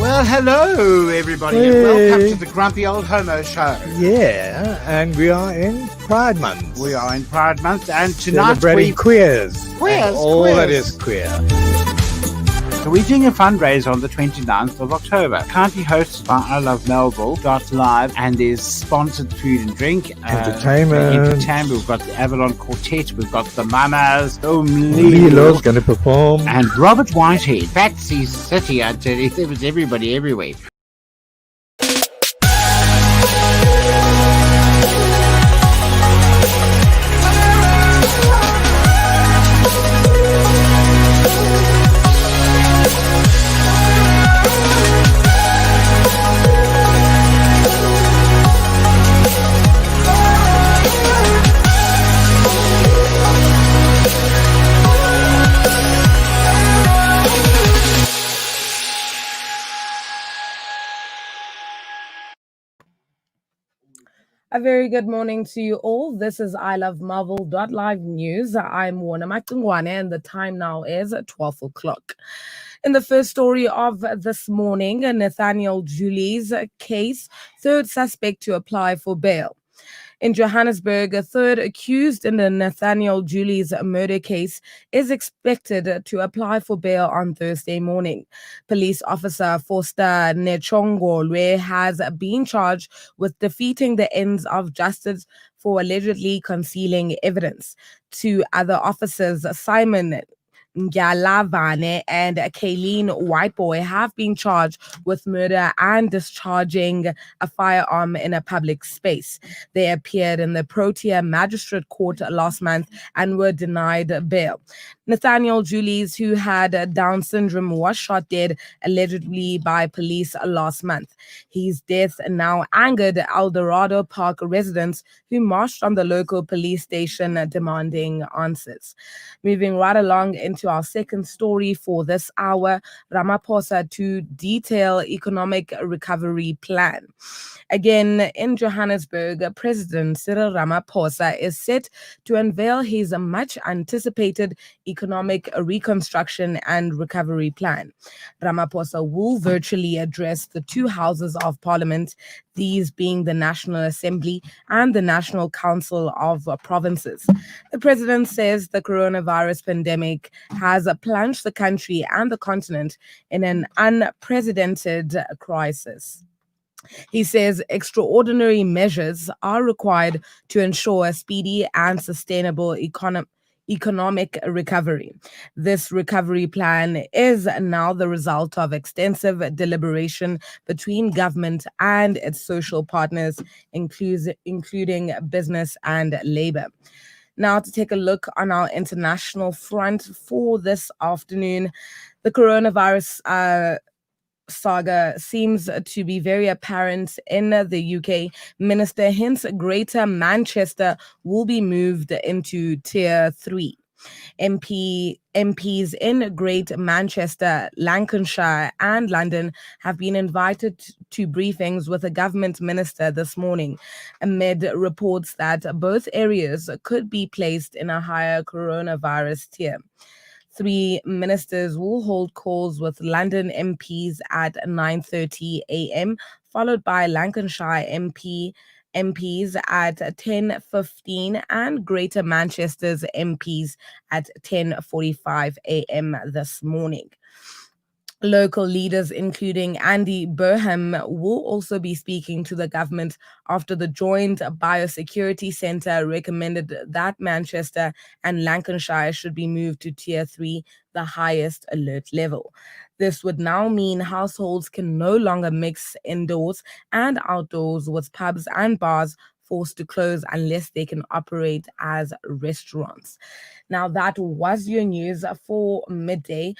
Well, hello, everybody, and welcome to the Grumpy Old Homo Show. Yeah, and we are in Pride Month. We are in Pride Month, and tonight celebrating queers. All that is queer. So we're doing a fundraiser on the 29th of October. Currently hosted by I Love Melville .live, and there's sponsored food and drink. Entertainment. We've got the Avalon Quartet. We've got the Mamas. Lilo's going to perform. And Robert Whitehead. Batsy City, I tell you. There was everybody everywhere. A very good morning to you all. This is I Love Marvel .live news. I'm Warner Makungwane, and the time now is 12 o'clock. In the first story of this morning, Nathaniel Julie's case, third suspect to apply for bail. In Johannesburg, a third accused in the Nathaniel Julie's murder case is expected to apply for bail on Thursday morning. Police officer Foster Nechongolwe has been charged with defeating the ends of justice for allegedly concealing evidence. Two other officers, Simon Ngalavane and Kayleen Whiteboy, have been charged with murder and discharging a firearm in a public space. They appeared in the Protea Magistrate Court last month and were denied bail. Nathaniel Julies, who had Down syndrome, was shot dead allegedly by police last month. His death now angered Eldorado Park residents who marched on the local police station demanding answers. Moving right along into our second story for this hour, Ramaphosa to detail economic recovery plan. Again, in Johannesburg, President Cyril Ramaphosa is set to unveil his much-anticipated economic reconstruction and recovery plan. Ramaphosa will virtually address the two houses of parliament, these being the National Assembly and the National Council of Provinces. The president says the coronavirus pandemic has plunged the country and the continent in an unprecedented crisis. He says extraordinary measures are required to ensure a speedy and sustainable economic recovery. This recovery plan is now the result of extensive deliberation between government and its social partners, including business and labor. Now, to take a look on our international front for this afternoon, the coronavirus saga seems to be very apparent in the UK. Minister hints Greater Manchester will be moved into Tier 3. MPs in Great Manchester, Lancashire and London have been invited to briefings with a government minister this morning amid reports that both areas could be placed in a higher coronavirus tier. 3 ministers will hold calls with London MPs at 9:30 a.m., followed by Lancashire MPs at 10:15 and Greater Manchester's MPs at 10:45 a.m. this morning. Local leaders, including Andy Burham, will also be speaking to the government after the Joint Biosecurity Centre recommended that Manchester and Lancashire should be moved to Tier 3, the highest alert level. This would now mean households can no longer mix indoors and outdoors, with pubs and bars forced to close unless they can operate as restaurants. Now, that was your news for midday.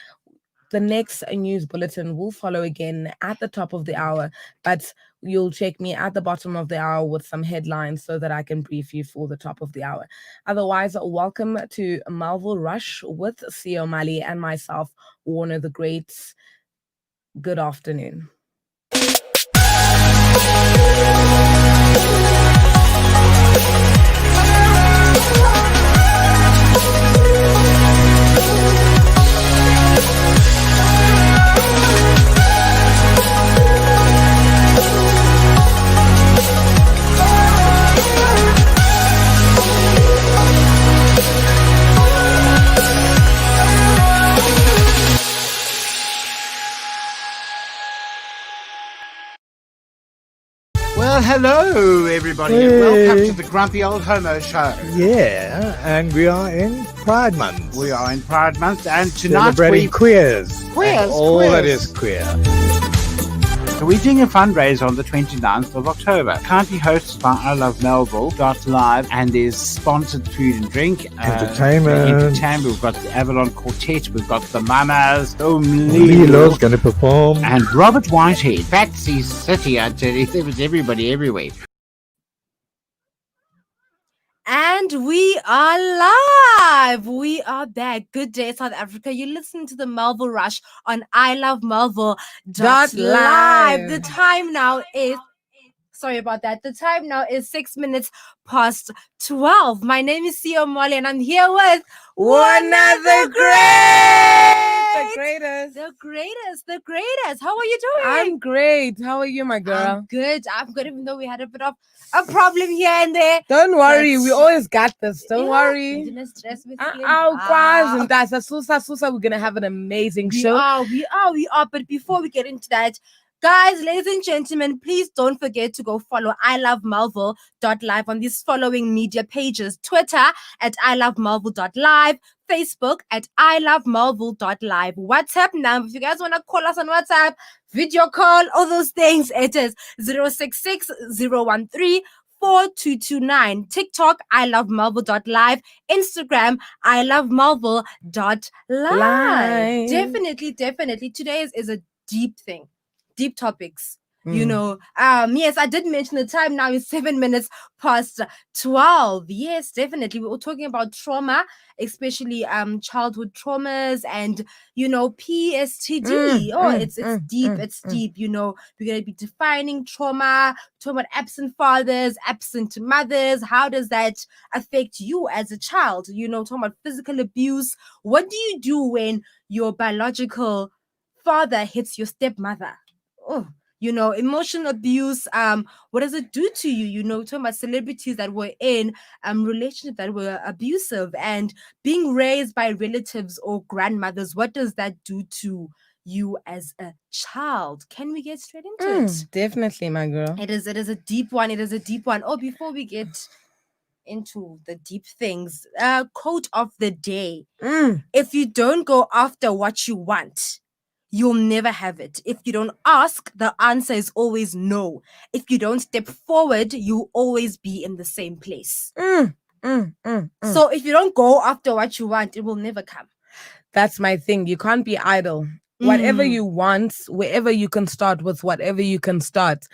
The next news bulletin will follow again at the top of the hour, but you'll check me at the bottom of the hour with some headlines so that I can brief you for the top of the hour. Otherwise, welcome to Melville Rush with Sio Mali and myself, Warner the Great. Good afternoon. hello, everybody, and welcome to the Grumpy Old Homo Show. Yeah, and we are in Pride Month. We are in Pride Month, and tonight Celebrating queers. Queers, And all queers. that is queer. So we're doing a fundraiser on the 29th of October. Currently hosted by I Love Melville Live, and is sponsored food and drink. Entertainment. We've got the Avalon Quartet. We've got the Mamas. Lilo's going to perform. And Robert Whitehead. Fatsy City, I tell you. There was everybody everywhere. And we are live. We are back. Good day, South Africa. You listen to the Melville Rush on I Love Melville Live. The time now is, sorry about that. The time now is 6 minutes past 12. My name is Sio Molly, and I'm here with One of the the greatest. How are you doing? I'm great. How are you, my girl? I'm good, even though we had a bit of a problem here and there. Don't worry, That's- we always got this. Don't Yeah, worry. don't stress with We're gonna have an amazing We show. are. But before we get into that, guys, ladies and gentlemen, please don't forget to go follow I Love Melville.live on these following media pages: Twitter at I Love Melville.live, Facebook at I Love Melville.live, WhatsApp number. If you guys want to call us on WhatsApp, video call, all those things, it is 066 013 4229. TikTok, I Love Melville.live. Instagram, I Love Melville.live. Live. Definitely. Today is a deep thing. Deep topics. Mm. You know, yes, I did mention the time now is 7 minutes past 12. Yes, definitely. We were talking about trauma, especially childhood traumas and, you know, PSTD. It's deep. You know, we're going to be defining trauma, talking about absent fathers, absent mothers. How does that affect you as a child? You know, talking about physical abuse. What do you do when your biological father hits your stepmother? Oh, you know, emotional abuse. What does it do to you? You know, talking about celebrities that were in relationships that were abusive and being raised by relatives or grandmothers. What does that do to you as a child? Can we get straight into it? Definitely, my girl. It is a deep one. Oh, before we get into the deep things, quote of the day: if you don't go after what you want, you'll never have it. If you don't ask, the answer is always no. If you don't step forward, you'll always be in the same place. So if you don't go after what you want, it will never come. That's my thing. You can't be idle. Whatever you want, wherever you can start with, whatever you can start,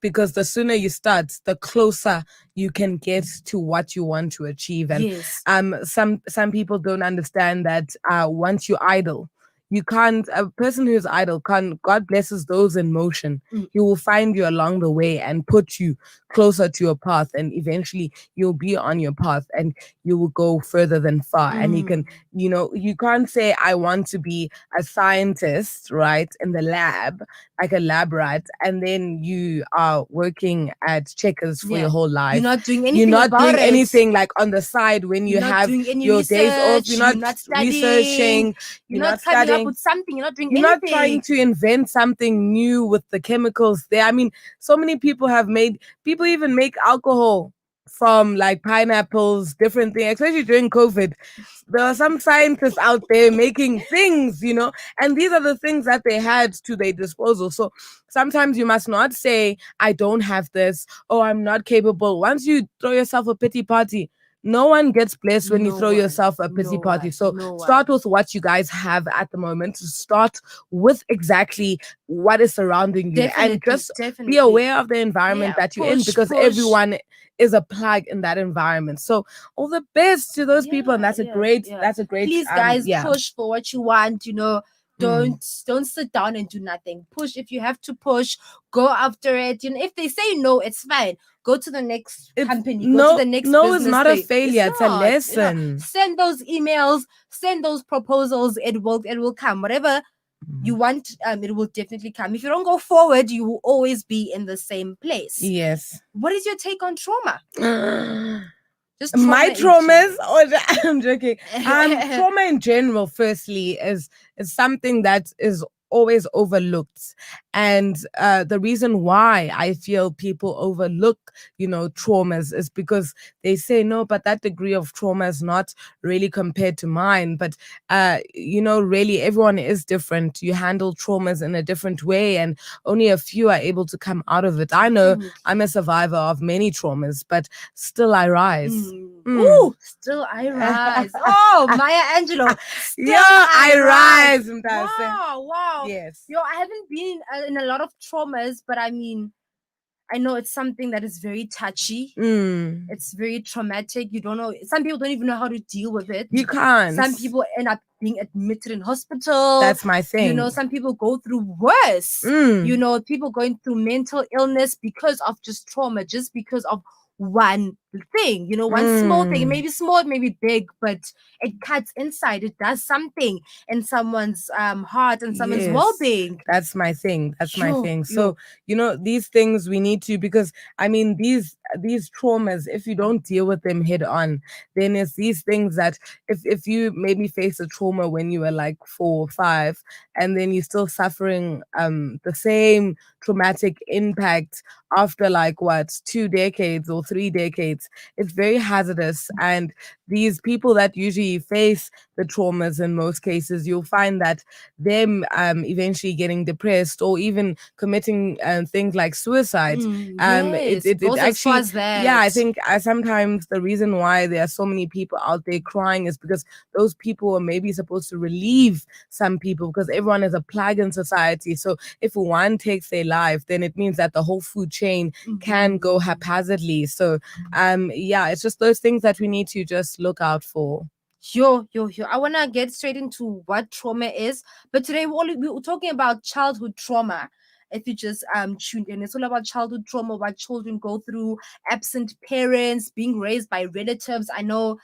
because the sooner you start, the closer you can get to what you want to achieve. And Yes. some people don't understand that once you idle, you can't, a person who's idle can't, God blesses those in motion. He will find you along the way and put you closer to your path, and eventually you'll be on your path and you will go further than far. And you can, you know, you can't say, I want to be a scientist, right, in the lab, like a lab rat, and then you are working at Checkers for your whole life. You're not doing anything. You're not about doing it. anything like on the side when you You're not have doing any your days off. research, You're not studying, researching. You're not coming studying. up with something. You're not doing You're anything. not trying to invent something new with the chemicals there. I mean, so many people even make alcohol from like pineapples, different things, especially during COVID. There are some scientists out there making things, you know, and these are the things that they had to their disposal. So sometimes you must not say, I don't have this, or I'm not capable. Once you throw yourself a pity party, no one gets blessed when you throw yourself a pity party. So start with what you guys have at the moment. Start with exactly what is surrounding you, and just be aware of the environment that you're in, because everyone is a plug in that environment. So all the best to those people, and that's a great. Please, guys, push for what you want. You know, don't sit down and do nothing. Push if you have to push. Go after it. You know, if they say no, it's fine. Go to the next company. Go to the next no, business it's not day. a failure. It's a not, lesson. you know. Send those emails. Send those proposals. It will come. Whatever you want, it will definitely come. If you don't go forward, you will always be in the same place. Yes. What is your take on trauma? Just my traumas, I'm joking. Trauma in general, firstly, is something that is always overlooked, And the reason why I feel people overlook, traumas is because they say, no, but that degree of trauma is not really compared to mine. But, really everyone is different. You handle traumas in a different way, and only a few are able to come out of it. I know I'm a survivor of many traumas, but still I rise. Ooh, still I rise. Oh, Maya Angelou. Still I rise. Wow. Yes. I haven't been in a lot of traumas, but I mean, I know it's something that is very touchy. It's very traumatic. You don't know. Some people don't even know how to deal with it. You can't. Some people end up being admitted in hospital. That's my thing. Some people go through worse. People going through mental illness because of just trauma, just because of one thing, one small thing. It may be small, it may be big, but it cuts inside. It does something in someone's heart and someone's well-being. That's my thing. My thing. So, these things we need to, because I mean, these traumas, if you don't deal with them head on, then it's these things that if you maybe face a trauma when you were like 4 or 5, and then you're still suffering the same traumatic impact after 2 decades or 3 decades, it's very hazardous. And these people that usually face the traumas, in most cases, you'll find that them eventually getting depressed or even committing things like suicide. It actually, I think sometimes the reason why there are so many people out there crying is because those people are maybe supposed to relieve some people, because everyone is a plug in society. So if one takes their life, then it means that the whole food chain can go haphazardly. So it's just those things that we need to just look out for. I want to get straight into what trauma is, but today we're talking about childhood trauma. If you just tuned in, it's all about childhood trauma, what children go through, absent parents, being raised by relatives. I know,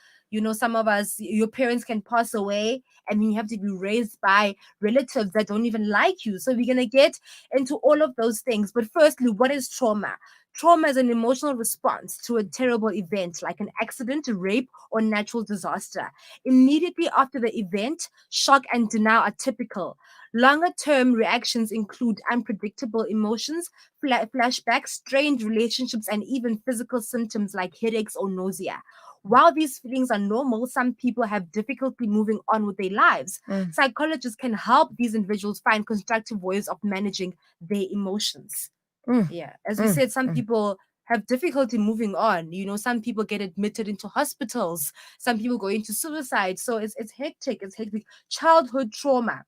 some of us, your parents can pass away and you have to be raised by relatives that don't even like you. So we're going to get into all of those things. But firstly, what is trauma? Trauma is an emotional response to a terrible event like an accident, rape, or natural disaster. Immediately after the event, shock and denial are typical. Longer-term reactions include unpredictable emotions, flashbacks, strained relationships, and even physical symptoms like headaches or nausea. While these feelings are normal, some people have difficulty moving on with their lives. Psychologists can help these individuals find constructive ways of managing their emotions. As we said, some people have difficulty moving on. Some people get admitted into hospitals. Some people go into suicide. So it's hectic. It's hectic. Childhood trauma.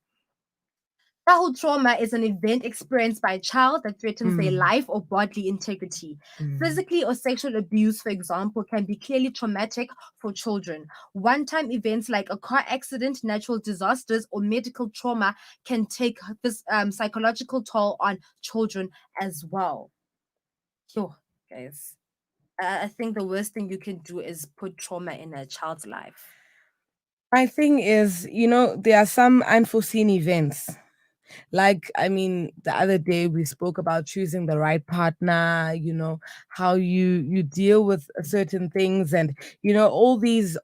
Childhood trauma is an event experienced by a child that threatens their life or bodily integrity. Physical or sexual abuse, for example, can be clearly traumatic for children. One-time events like a car accident, natural disasters, or medical trauma can take this psychological toll on children as well. Guys, I think the worst thing you can do is put trauma in a child's life. My thing is, there are some unforeseen events. The other day we spoke about choosing the right partner, how you deal with certain things, and all these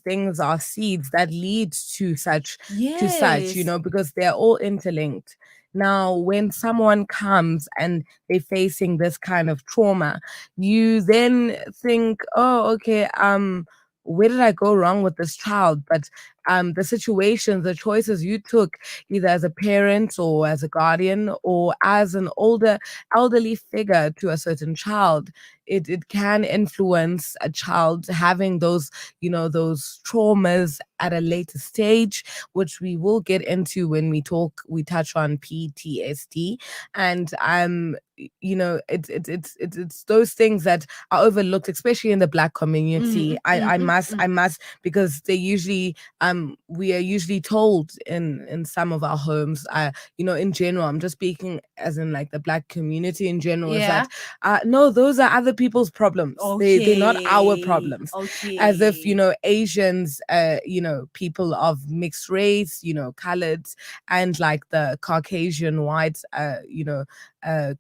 things are seeds that lead to such, because they're all interlinked. Now, when someone comes and they're facing this kind of trauma, you then think, oh, okay, where did I go wrong with this child? But the situations, the choices you took, either as a parent or as a guardian or as an elderly figure to a certain child, it can influence a child having those, those traumas at a later stage, which we will get into when we touch on PTSD. And it's those things that are overlooked, especially in the Black community. I must, because they usually we are usually told in some of our homes, in general, I'm just speaking as in like the Black community in general, is that no, those are other people's problems. They're not our problems. As if, Asians, people of mixed race, coloreds, and like the Caucasian whites,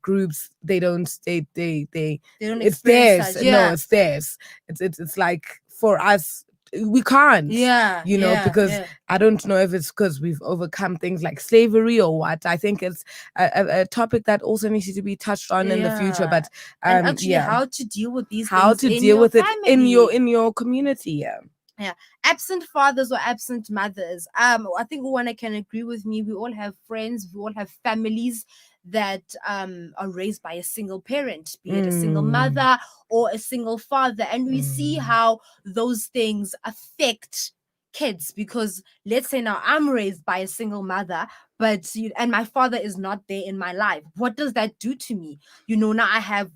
groups, they don't it's theirs. No, it's theirs. It's like, for us, we can't. Yeah, You know, yeah, because yeah. I don't know if it's because we've overcome things like slavery or what. I think it's a topic that also needs to be touched on in the future. Yeah. But And actually, yeah, how to deal with these how things to in deal your with it family. in your community. Yeah. Yeah, absent fathers or absent mothers. I think one can agree with me. We all have friends, we all have families that are raised by a single parent, be it a single mother or a single father, and we see how those things affect kids. Because let's say now I'm raised by a single mother, but and my father is not there in my life. What does that do to me? Now I have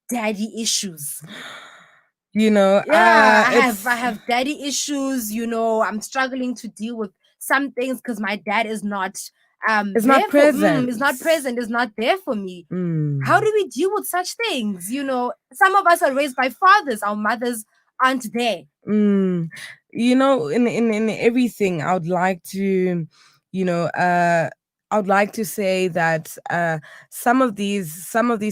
daddy issues. You know, Yeah, I it's have daddy issues. I'm struggling to deal with some things because my dad is not it's there not for present. is not present, is not there for me. Mm. How do we deal with such things? Some of us are raised by fathers, our mothers aren't there. You know, in everything, I would like to, you know, I would like to say that some of these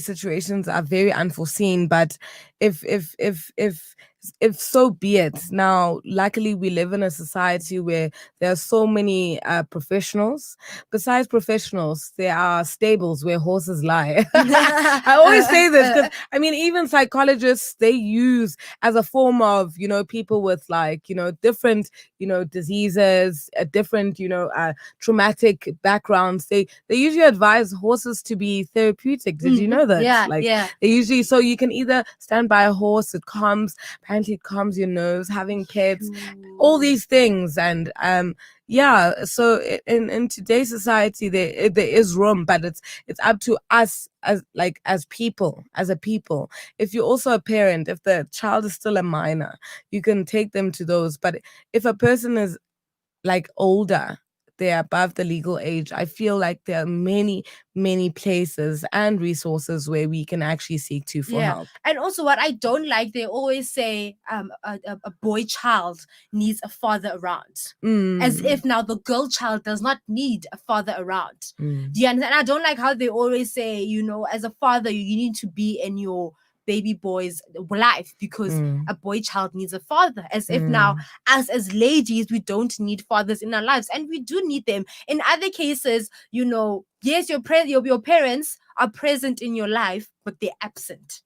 situations are very unforeseen, but if so be it. Now, luckily, we live in a society where there are so many professionals. Besides professionals, there are stables where horses lie. I always say this because I mean, even psychologists, they use as a form of, people with like, different, diseases, different, traumatic backgrounds. They usually advise horses to be therapeutic. Did you know that? Yeah, Like yeah. they usually, so you can either stand by a horse, it calms, apparently it calms your nerves, having pets, all these things. And yeah, so in today's society there is room, but it's up to us as people, as a people. If you're also a parent, if the child is still a minor, you can take them to those. But if a person is like older, they're above the legal age, I feel like there are many places and resources where we can actually seek to for help. And also what I don't like, they always say a boy child needs a father around, as if now the girl child does not need a father around. Do you understand? I don't like how they always say, as a father you need to be in your baby boy's life because a boy child needs a father, as if now us as ladies, we don't need fathers in our lives, and we do need them in other cases. Yes, your parents are present in your life, but they're absent.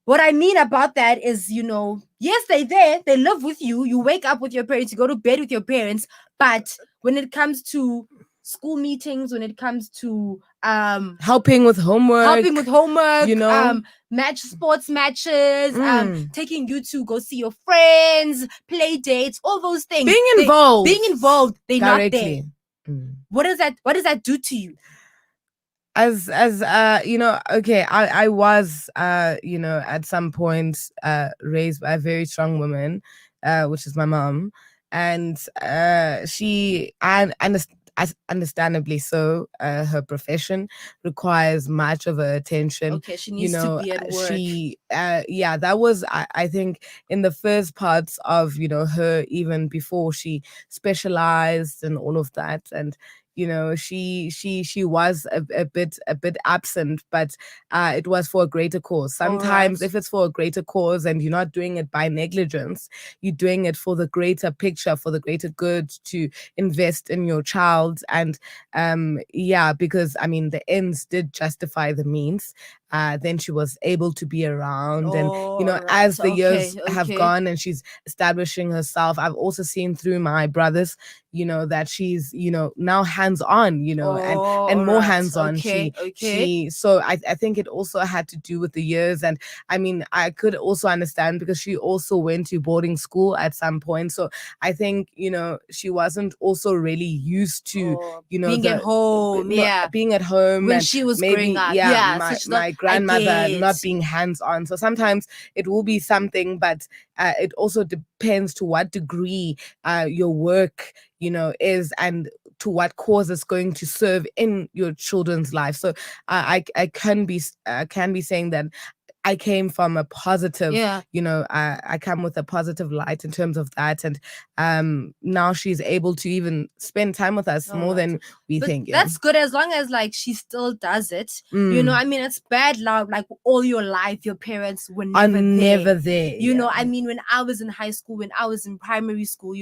What I mean about that is, yes, they're there, they live with you, you wake up with your parents, you go to bed with your parents, but when it comes to school meetings, when it comes to helping with homework, sports matches, taking you to go see your friends, play dates, all those things, being involved, they're directly. Not there. What does that do to you? As okay, I was at some point raised by a very strong woman, which is my mom, and she and understandably so, her profession requires much of her attention. Okay, she needs to be at work. She that was I think in the first parts of her, even before she specialized and all of that. And she was a bit absent, but it was for a greater cause. Sometimes if it's for a greater cause and you're not doing it by negligence, you're doing it for the greater picture, for the greater good, to invest in your child. And because I mean the ends did justify the means. Then she was able to be around, and as the years have gone and she's establishing herself, I've also seen through my brothers that she's now hands-on, and more hands-on. So I think it also had to do with the years. And I mean, I could also understand because she also went to boarding school at some point, so I think she wasn't also really used to being at home being at home when and she was maybe growing up. My grandmother not being hands-on. So sometimes it will be something, but it also depends to what degree your work is, and to what cause it's going to serve in your children's life. So I can be saying that I came from a positive, Yeah. I come with a positive light in terms of that. And now she's able to even spend time with us more than we But think. that's good as long as like she still does it. I mean, it's bad love. Like all your life, your parents were Are never never there. there. I mean, when I was in high school, when I was in primary school,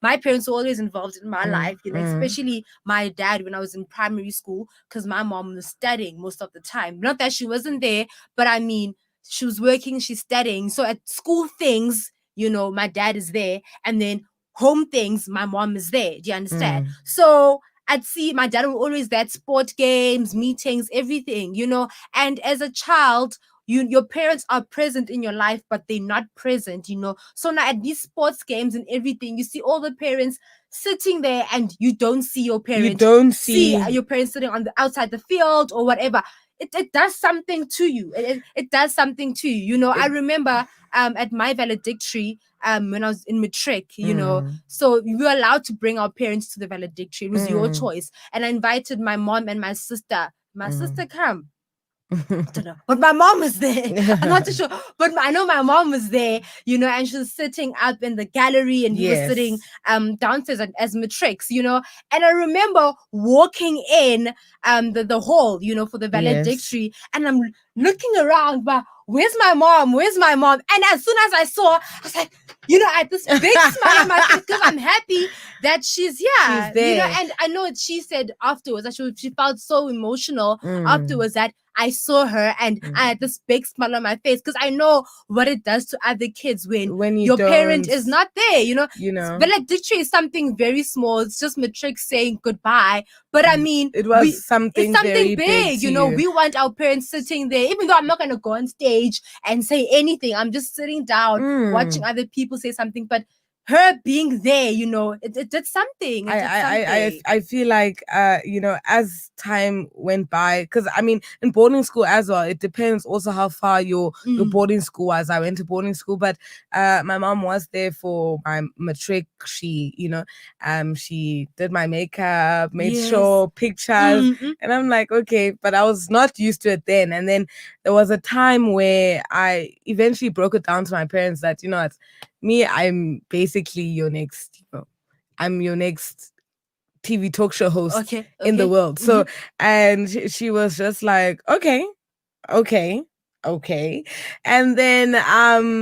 my parents were always involved in my life, especially my dad when I was in primary school, because my mom was studying most of the time. Not that she wasn't there, but I mean, she was working, she's studying. So at school things, my dad is there. And then home things, my mom is there. Do you understand? So I'd see my dad would always there at sport games, meetings, everything, And as a child, your parents are present in your life, but they're not present, So now at these sports games and everything, you see all the parents sitting there and you don't see your parents. You don't see your parents sitting on the outside the field or whatever. It does something to you. It does something to you. I remember at my valedictory, when I was in matric, so we were allowed to bring our parents to the valedictory. It was your choice. And I invited my mom and my sister. My sister come. I don't know, but my mom was there. I'm not too sure, but I know my mom was there, and she was sitting up in the gallery, and we were sitting downstairs as matrics, And I remember walking in the hall, for the valedictory, and I'm looking around, but where's my mom? Where's my mom? And as soon as I saw, I was like, I had this big smile on my face because I'm happy that she's here. She's there. And I know she said afterwards that she felt so emotional afterwards that I saw her and I had this big smile on my face because I know what it does to other kids when your parent is not there, Valedictory is something very small. It's just matric saying goodbye. But I mean, it was something very big, we want our parents sitting there, even though I'm not going to go on stage and say anything. I'm just sitting down watching other people say something. But her being there, it did something. I feel like, as time went by, because I mean, in boarding school as well, it depends also how far your boarding school was. I went to boarding school, but my mom was there for my matric. She, she did my makeup, made sure pictures, and I'm like, okay, but I was not used to it then. And then there was a time where I eventually broke it down to my parents that, it's me, I'm basically your next, I'm your next TV talk show host in the world. So, and she was just like, okay. And then,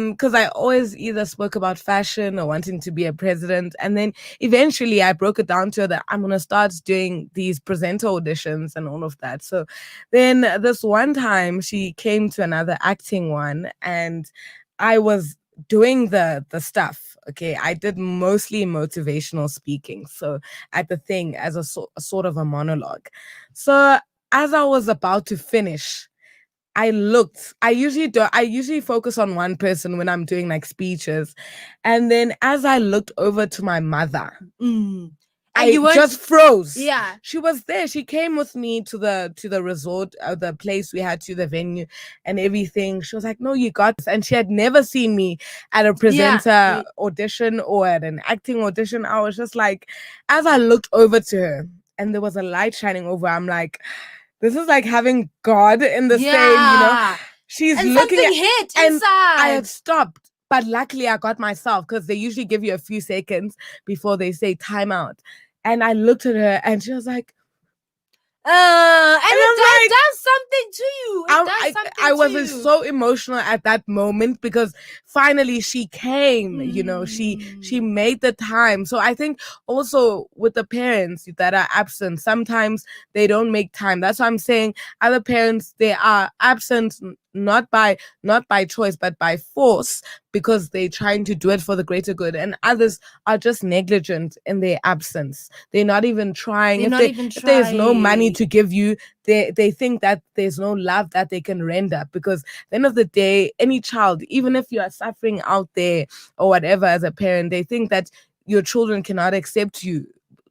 because I always either spoke about fashion or wanting to be a president. And then eventually I broke it down to her that I'm going to start doing these presenter auditions and all of that. So then this one time she came to another acting one and I was doing the stuff. Okay, I did mostly motivational speaking, so at the thing as a sort of a monologue. So as I was about to finish, I usually focus on one person when I'm doing like speeches, and then as I looked over to my mother, I just froze. Yeah. She was there. She came with me to the resort, the place we had, to the venue and everything. She was like, no, you got this. And she had never seen me at a presenter audition or at an acting audition. I was just like, as I looked over to her and there was a light shining over, I'm like, this is like having God in the same, She's and looking something hit and inside. I had stopped. But luckily I got myself because they usually give you a few seconds before they say time out. And I looked at her and she was like, and it does something to you. I was so emotional at that moment because finally she came, she made the time. So I think also with the parents that are absent, sometimes they don't make time. That's why I'm saying other parents, they are absent not by choice but by force because they're trying to do it for the greater good, and others are just negligent in their absence. They're not even trying. If there's no money to give you, they think that there's no love that they can render, because at the end of the day, any child, even if you are suffering out there or whatever as a parent, they think that your children cannot accept you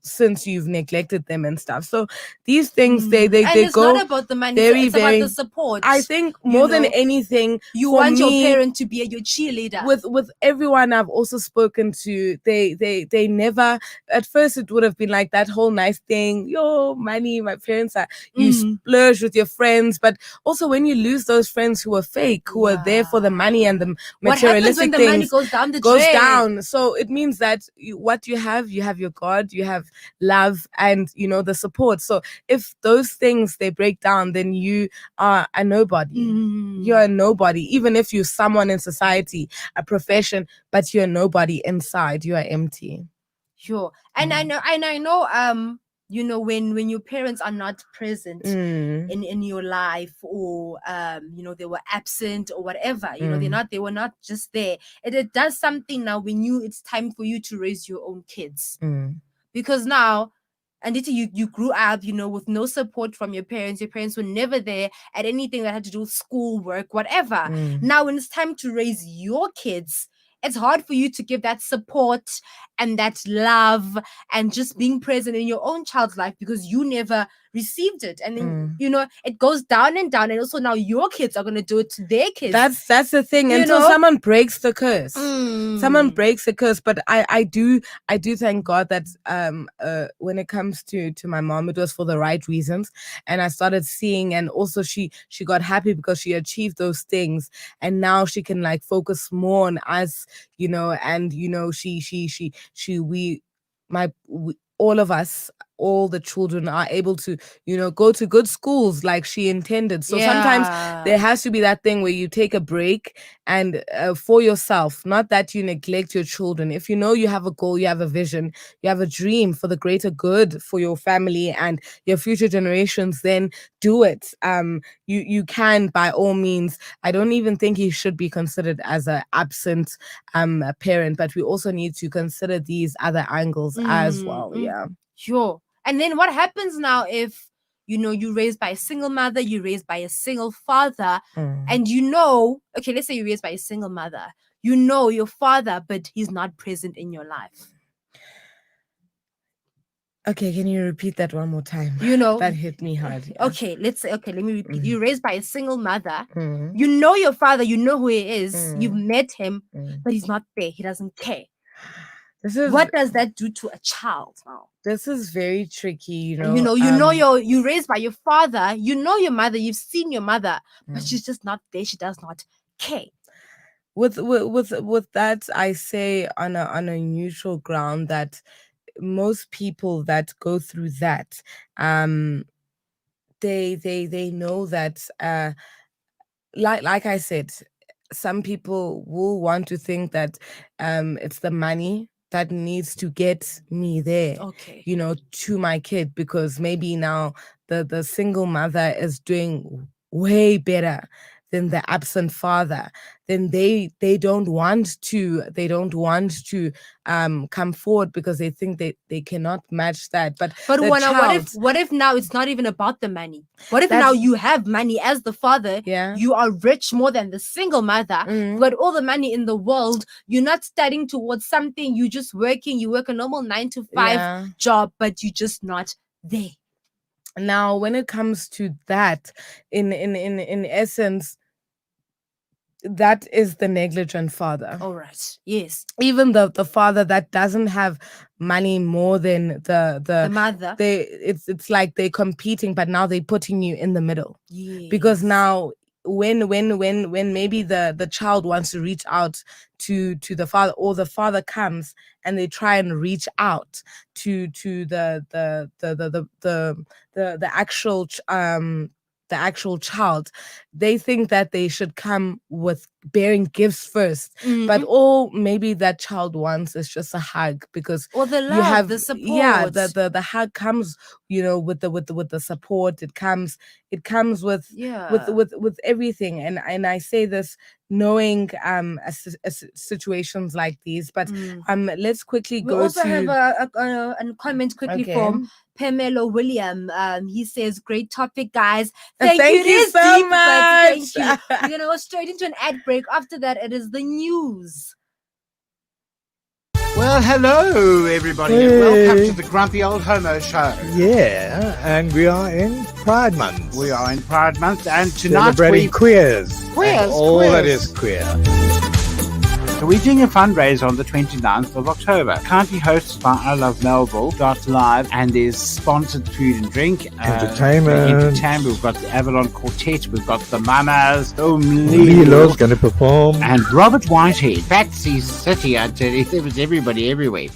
since you've neglected them and stuff. So these things, they and it's go not about the money, very, it's about very, the support. I think you more than know. anything, You for want me, your parent to be your cheerleader. with everyone I've also spoken to, they never, at first it would have been like that whole nice thing, yo, money, my parents are, you splurge with your friends, but also when you lose those friends who are fake, who are there for the money and the What happens when materialistic the money things, goes down the goes drain? down. So it means that what you have your God, you have love, and the support. So if those things they break down, then you are a nobody. You're a nobody, even if you're someone in society, a profession, but you're nobody inside. You are empty. Sure. And I know when your parents are not present in your life, or they were absent or whatever, they were not just there. It does something now when it's time for you to raise your own kids. Because now, Andita, you grew up, with no support from your parents. Your parents were never there at anything that had to do with school, work, whatever. Now, when it's time to raise your kids, it's hard for you to give that support and that love and just being present in your own child's life because you never received it. And then, it goes down and down. And also now your kids are going to do it to their kids. That's the thing. Until someone breaks the curse. Someone breaks the curse. But I do thank God that when it comes to my mom, it was for the right reasons. And I started seeing, and also she got happy because she achieved those things. And now she can focus more on us, and all of us, all the children are able to, go to good schools like she intended. So sometimes there has to be that thing where you take a break and for yourself, not that you neglect your children. If you have a goal, you have a vision, you have a dream for the greater good for your family and your future generations, then do it. You can, by all means. I don't even think he should be considered as an absent parent, but we also need to consider these other angles as well. Yeah. Sure. And then what happens now if, you're raised by a single mother, you're raised by a single father, and okay, let's say you're raised by a single mother, your father, but he's not present in your life. Okay, can you repeat that one more time? That hit me hard. Yeah. Okay, let me repeat. You're raised by a single mother. Your father, who he is. You've met him, but he's not there. He doesn't care. What does that do to a child now? This is very tricky, you're raised by your father, your mother, you've seen your mother, but she's just not there. She does not care. With that, I say on a neutral ground that most people that go through that, they know that like I said, some people will want to think that it's the money that needs to get me there, to my kid, because maybe now the single mother is doing way better than the absent father. Then they don't want to come forward because they think they cannot match that. But what if now it's not even about the money? What if now you have money as the father? You are rich more than the single mother. You've got all the money in the world. You're not studying towards something. You're just working. You work a normal 9-to-5 job, but you're just not there. Now, when it comes to that, in essence, that is the negligent father. All right. Yes. Even the father that doesn't have money more than the mother. It's like they're competing, but now they're putting you in the middle. Yes. Because now when maybe the child wants to reach out to the father, or the father comes and they try and reach out to the actual child, they think that they should come with bearing gifts first, but all maybe that child wants is just a hug, because or the love, you have the support. The hug comes with the support. It comes with everything, and I say this knowing situations like these, but let's quickly we go also to have a comment quickly from Pamela William. He says, great topic, guys. Thank you. It is so deep, much. but thank you. We're gonna go straight into an ad break. After that, it is the news. Well, hello, everybody, and welcome to the Grumpy Old Homo Show. Yeah, and we are in Pride Month. We are in Pride Month, and tonight Celebrating queers. Queers, And all queers. that is queer. So we're doing a fundraiser on the 29th of October. Currently hosted by I Love Melville.live and is sponsored food and drink. Entertainment. We've got the Avalon Quartet. We've got the Mamas. Lilo's going to perform. And Robert Whitehead. Patsy City, I tell you. There was everybody everywhere.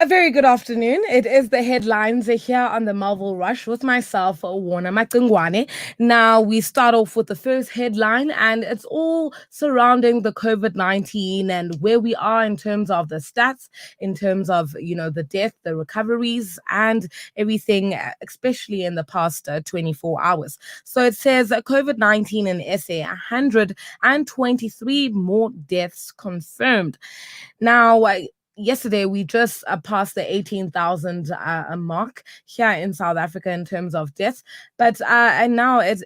A very good afternoon. It is the headlines here on the Melville Rush with myself, Warner Makungwane. Now, we start off with the first headline, and it's all surrounding the COVID-19 and where we are in terms of the stats, in terms of, the death, the recoveries, and everything, especially in the past 24 hours. So it says COVID-19 in SA, 123 more deaths confirmed. Now, yesterday we just passed the 18,000 mark here in South Africa in terms of deaths, but and now it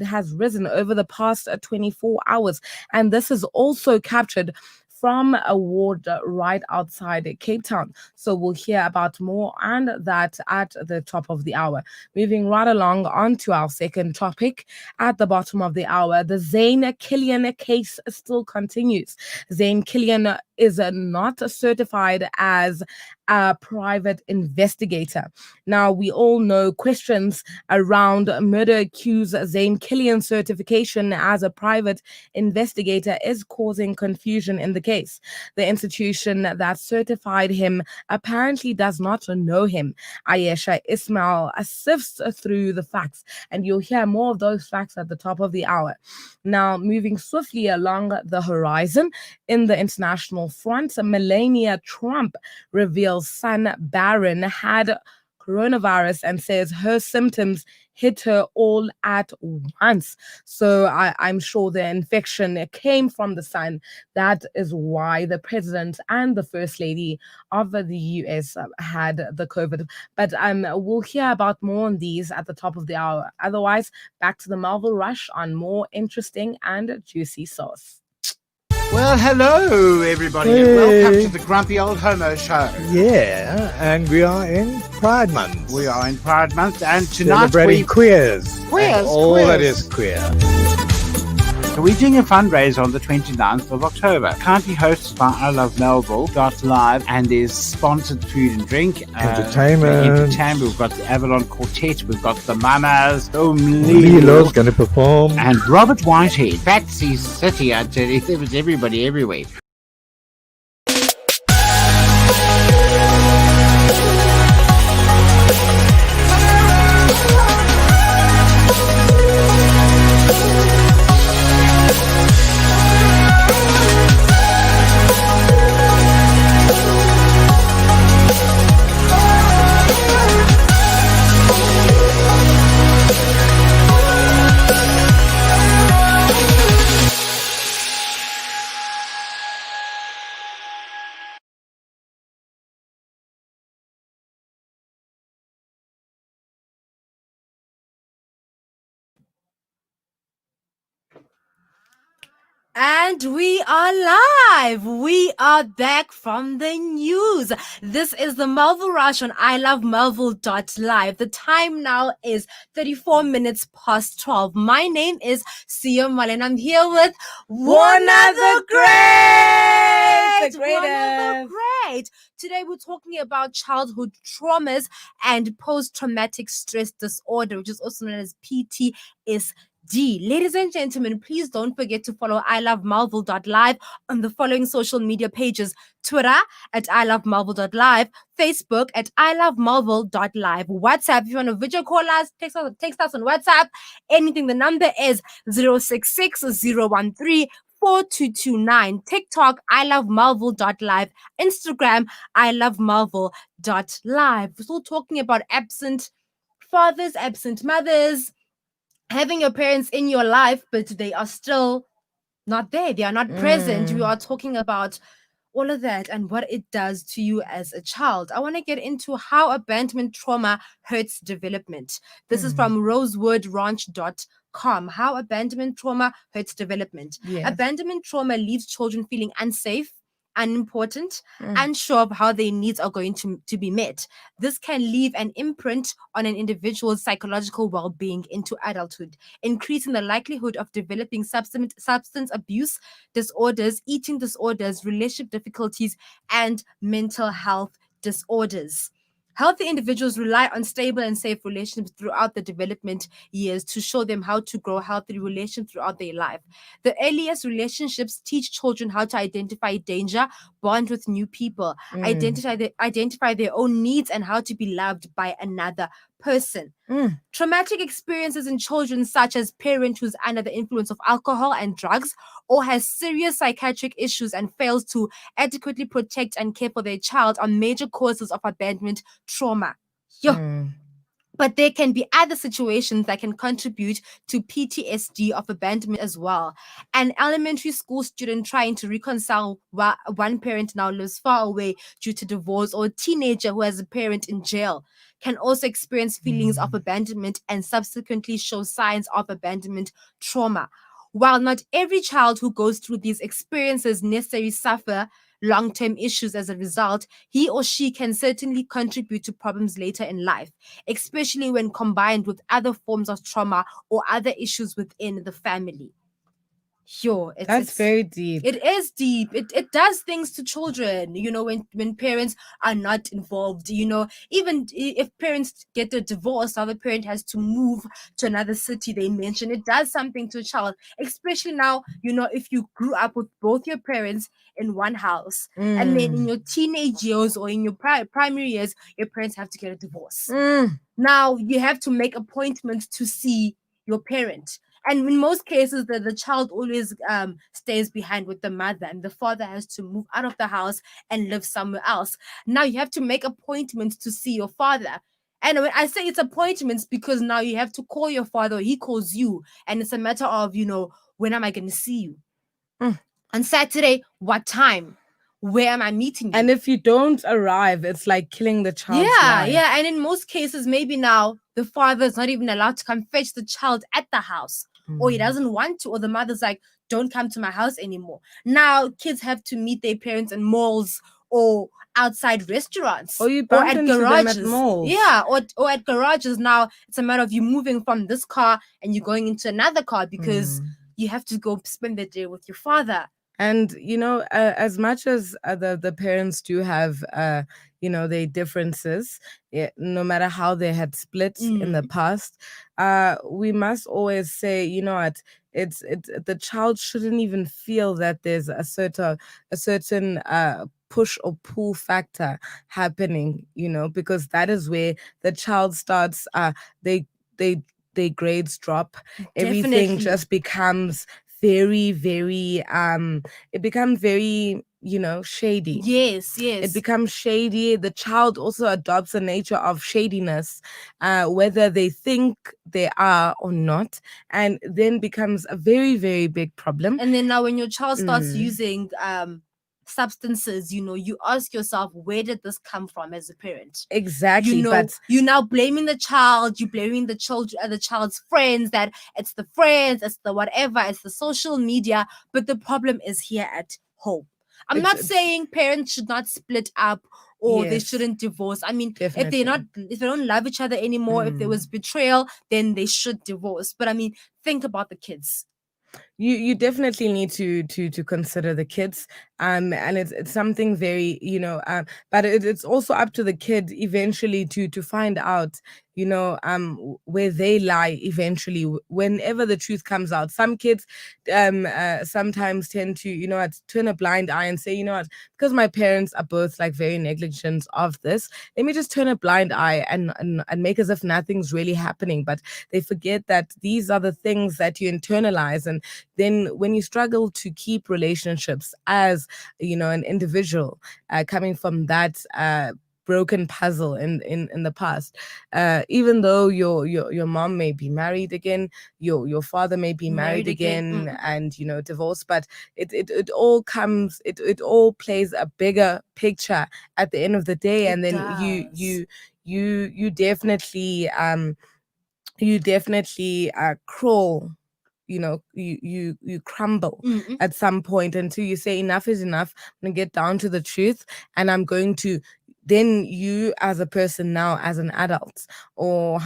has risen over the past 24 hours, and this is also captured from a ward right outside Cape Town. So we'll hear about more and that at the top of the hour. Moving right along on to our second topic at the bottom of the hour, the Zane Killian case still continues. Zane Killian is not certified as a private investigator. Now, we all know questions around murder accused Zane Killian's certification as a private investigator is causing confusion in the case. The institution that certified him apparently does not know him. Ayesha Ismail sifts through the facts, and you'll hear more of those facts at the top of the hour. Now, moving swiftly along the horizon in the international front, Melania Trump reveals son Barron had coronavirus and says her symptoms hit her all at once. So I'm sure the infection came from the son. That is why the president and the first lady of the US had the COVID. But we'll hear about more on these at the top of the hour. Otherwise, back to the Melville Rush on more interesting and juicy sauce. Well, hello, everybody, and welcome to the Grumpy Old Homo Show. Yeah, and we are in Pride Month. We are in Pride Month, and tonight Celebrating queers. Queers, And all queers. that is queer. So we're doing a fundraiser on the 29th of October. Currently hosted by I Love Melville.live and is sponsored food and drink. Entertainment. We've got the Avalon Quartet. We've got the Mamas. Lilo's going to perform. And Robert Whitehead. Patsy City, I tell you. There was everybody everywhere. And we are live. We are back from the news. This is the Melville Rush on ilovemelville.live. The time now is 34 minutes past 12. My name is Sia Malen. I'm here with Warner the Great! The Warner the greatest. Great. Today we're talking about childhood traumas and post-traumatic stress disorder, which is also known as PTSD. D. Ladies and gentlemen, please don't forget to follow ilovemarvel.live on the following social media pages: Twitter at ilovemarvel.live, Facebook at ilovemarvel.live, WhatsApp. If you want to video call us, text us on WhatsApp. Anything, the number is 066-013-4229. TikTok, ilovemarvel.live. Instagram, ilovemarvel.live. We're still talking about absent fathers, absent mothers, having your parents in your life, but they are still not there. They are not present. We are talking about all of that and what it does to you as a child. I want to get into how abandonment trauma hurts development. This is from rosewoodranch.com. How abandonment trauma hurts development. Yes. Abandonment trauma leaves children feeling unsafe, unimportant, unsure of how their needs are going to be met. This can leave an imprint on an individual's psychological well-being into adulthood, increasing the likelihood of developing substance abuse disorders, eating disorders, relationship difficulties, and mental health disorders. Healthy individuals rely on stable and safe relationships throughout the development years to show them how to grow healthy relationships throughout their life. The earliest relationships teach children how to identify danger, bond with new people, identify their own needs, and how to be loved by another person. Traumatic experiences in children, such as parent who's under the influence of alcohol and drugs, or has serious psychiatric issues and fails to adequately protect and care for their child, are major causes of abandonment trauma. But there can be other situations that can contribute to PTSD of abandonment as well. An elementary school student trying to reconcile while one parent now lives far away due to divorce, or a teenager who has a parent in jail, can also experience feelings of abandonment and subsequently show signs of abandonment trauma. While not every child who goes through these experiences necessarily suffer long-term issues as a result, he or she can certainly contribute to problems later in life, especially when combined with other forms of trauma or other issues within the family. Sure, That's very deep. It is deep. It does things to children, when parents are not involved, even if parents get a divorce, the other parent has to move to another city, they mention it does something to a child, especially now, if you grew up with both your parents in one house, and then in your teenage years or in your primary years, your parents have to get a divorce. Now you have to make appointments to see your parent. And in most cases, the child always stays behind with the mother, and the father has to move out of the house and live somewhere else. Now you have to make appointments to see your father. And when I say it's appointments, because now you have to call your father, or he calls you, and it's a matter of, when am I going to see you? On Saturday, what time? Where am I meeting you? And if you don't arrive, it's like killing the child's life. Yeah. And in most cases, maybe now the father is not even allowed to come fetch the child at the house, or he doesn't want to, or the mother's like, don't come to my house anymore. Now kids have to meet their parents in malls or outside restaurants, or you bump at into garages. them at malls. Yeah, or at garages. Now it's a matter of you moving from this car and you're going into another car because you have to go spend the day with your father. And, as much as the parents do have, their differences, no matter how they had split in the past, we must always say, what, it's the child shouldn't even feel that there's a certain push or pull factor happening, because that is where the child starts, their grades drop. Everything Definitely. just becomes very, very it becomes very shady. Yes It becomes shady. The child also adopts a nature of shadiness, whether they think they are or not, and then becomes a very, very big problem. And then now when your child starts using substances, you ask yourself, where did this come from as a parent? Exactly. But you're now blaming the child, you're blaming the child's friends, that it's the friends, it's the whatever, it's the social media, but the problem is here at home. I'm not saying parents should not split up or they shouldn't divorce. I mean, if they don't love each other anymore, if there was betrayal, then they should divorce. But I mean, think about the kids. you definitely need to consider the kids, and it's something very, but it's also up to the kid eventually to find out, where they lie eventually, whenever the truth comes out. Some kids sometimes tend to, turn a blind eye and say, because my parents are both like very negligent of this, let me just turn a blind eye and make as if nothing's really happening. But they forget that these are the things that you internalize, and then when you struggle to keep relationships as, an individual, coming from that broken puzzle in the past, even though your mom may be married again, your father may be married again, and divorced, but it all comes, it all plays a bigger picture at the end of the day. And then you definitely crawl, you crumble at some point until you say enough is enough. I'm gonna get down to the truth, and I'm going to, then you as a person now, as an adult, or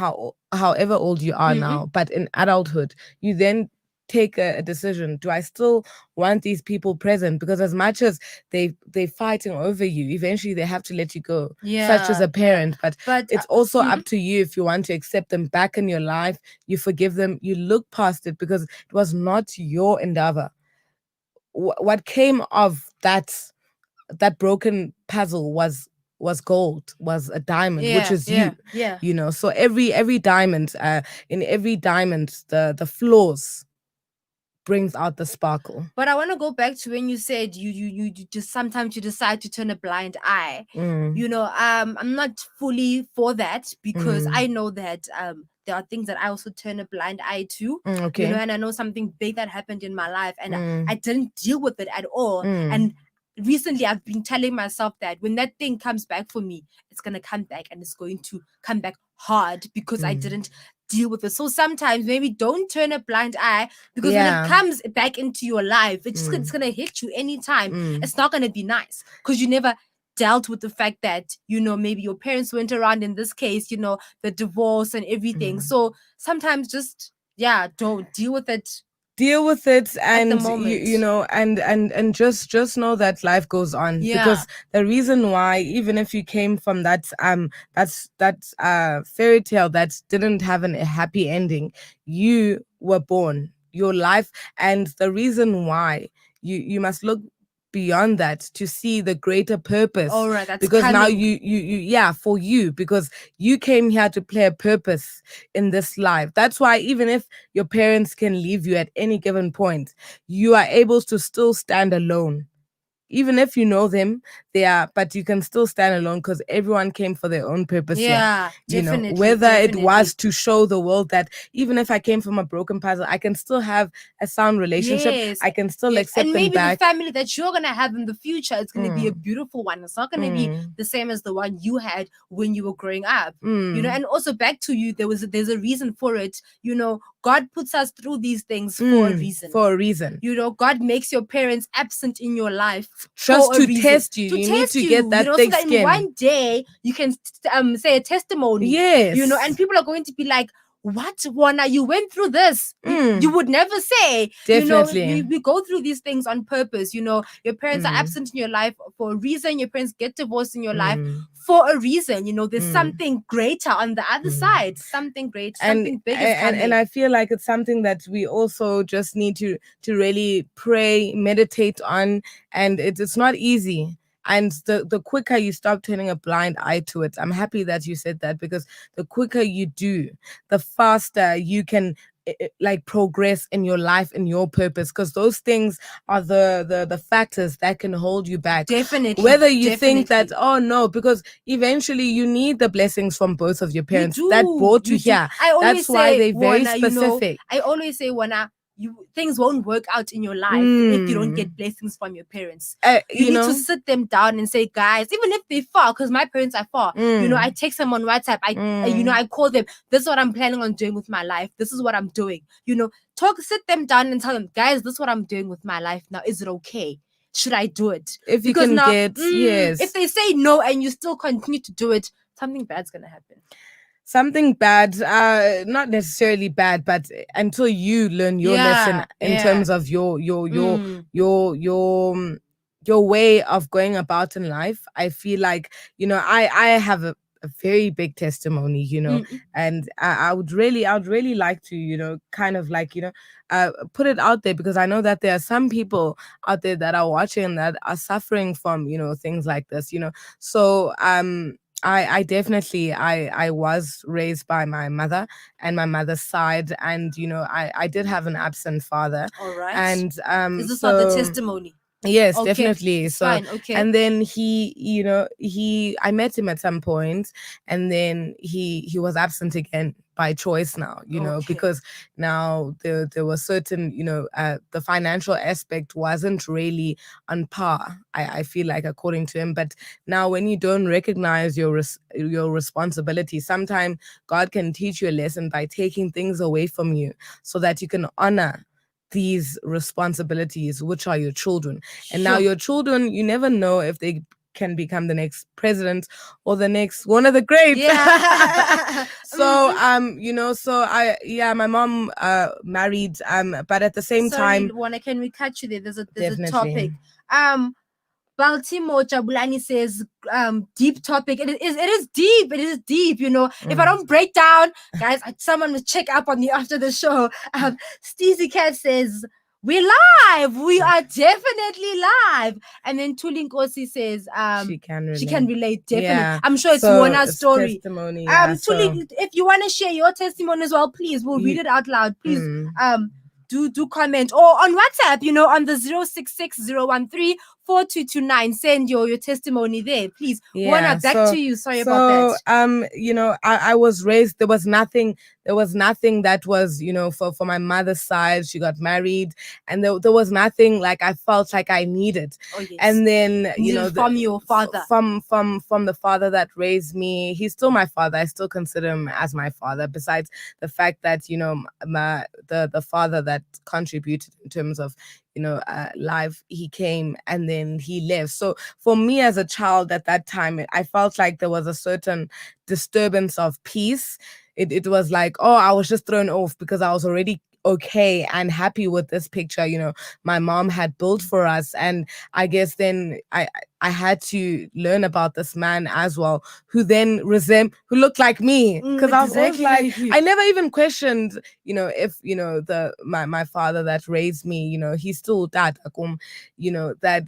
however old you are now, but in adulthood, you then take a decision. Do I still want these people present? Because as much as they're fighting over you, eventually they have to let you go, such as a parent. But it's also up to you if you want to accept them back in your life. You forgive them, you look past it, because it was not your endeavor. What came of that broken puzzle was gold, was a diamond, which is you. So every diamond, in every diamond, the flaws brings out the sparkle. But I want to go back to when you said you just sometimes you decide to turn a blind eye. I'm not fully for that, because I know that there are things that I also turn a blind eye to. Okay. And I know something big that happened in my life, and I didn't deal with it at all. And recently I've been telling myself that when that thing comes back for me, it's gonna come back, and it's going to come back hard, because I didn't deal with it. So sometimes maybe don't turn a blind eye, because when it comes back into your life, it's gonna hit you anytime. It's not gonna be nice, because you never dealt with the fact that maybe your parents went around, in this case, the divorce and everything. So sometimes just don't deal with it. And at the moment. and just know that life goes on. Because the reason why, even if you came from that fairy tale that didn't have a happy ending, you were born, your life, and the reason why you must look beyond that to see the greater purpose. All right, that's because now coming. you for you, because you came here to play a purpose in this life. That's why even if your parents can leave you at any given point, you are able to still stand alone. Even if you know them, but you can still stand alone, because everyone came for their own purpose. Definitely. Whether it was to show the world that even if I came from a broken puzzle, I can still have a sound relationship. Yes. I can still accept and them maybe back. the family that you're gonna have in the future is gonna be a beautiful one. It's not gonna be the same as the one you had when you were growing up. And also back to you, there's a reason for it. God puts us through these things for a reason. God makes your parents absent in your life just for a to reason. test you. You need to get that thick so that skin. in one day you can say a testimony. Yes. And people are going to be like, what, Wana, you went through this. You would never say. Definitely. We go through these things on purpose. Your parents are absent in your life for a reason. Your parents get divorced in your life for a reason. There's something greater on the other side. Something great, something big is coming. And I feel like it's something that we also just need to really pray, meditate on. And it's not easy. And the quicker you stop turning a blind eye to it, I'm happy that you said that, because the quicker you do, the faster you can progress in your life and your purpose, because those things are the factors that can hold you back. Definitely. Whether you think that, oh no, because eventually you need the blessings from both of your parents that brought you here. That's why they're very specific. I always say, Wana, things won't work out in your life if you don't get blessings from your parents. You need to sit them down and say, guys, even if they're far, because my parents are far, I text them on WhatsApp, I call them, this is what I'm planning on doing with my life, this is what I'm doing. Sit them down and tell them, guys, this is what I'm doing with my life now. Is it okay? Should I do it? If you can now, yes. If they say no and you still continue to do it, something bad's gonna happen. something bad, not necessarily bad, but until you learn your lesson in terms of your way of going about in life. I feel like, I have a very big testimony, and I would really like to, kind of like, put it out there, because I know that there are some people out there that are watching that are suffering from, things like this, so I definitely I was raised by my mother and my mother's side, and I did have an absent father. All right. And Is this not the testimony? Yes, Okay, definitely. it's So, fine. Okay. and then I met him at some point, and then he was absent again by choice now, Okay. because now there was certain, the financial aspect wasn't really on par, I feel like, according to him. But now when you don't recognize your responsibility, sometimes God can teach you a lesson by taking things away from you so that you can honor these responsibilities, which are your children. And now your children, you never know if they can become the next president or the next one of the greats. Yeah. So my mom married, but at the same Sorry, time, Luana, can we catch you there? There's a Definitely. topic. Baltimore Jabulani says, deep topic. It is deep. It is deep. If I don't break down, guys, someone will check up on me after the show. Steezy Cat says, we're live. We are definitely live. And then Tulin Kosi says, she can relate. she can relate, definitely. Yeah. I'm sure it's So Mona's it's story. testimony, yeah, Tulin, if you want to share your testimony as well, please, we'll read it out loud. Please, do comment, or on WhatsApp, on the 066 013 4229. Send your testimony there, please. Juana, back to you. Sorry about that. I was raised, there was nothing that was, for my mother's side. She got married, and there was nothing like I felt like I needed. Oh, yes. And then, from your father, from the father that raised me. He's still my father. I still consider him as my father, besides the fact that, the father that contributed in terms of, life, he came and then he left. So for me as a child at that time, I felt like there was a certain disturbance of peace. It was like, oh, I was just thrown off because I was already okay and happy with this picture, my mom had built for us. And I guess then I had to learn about this man as well, who then who looked like me, because I was always like, I never even questioned, if my father that raised me, he's still that, that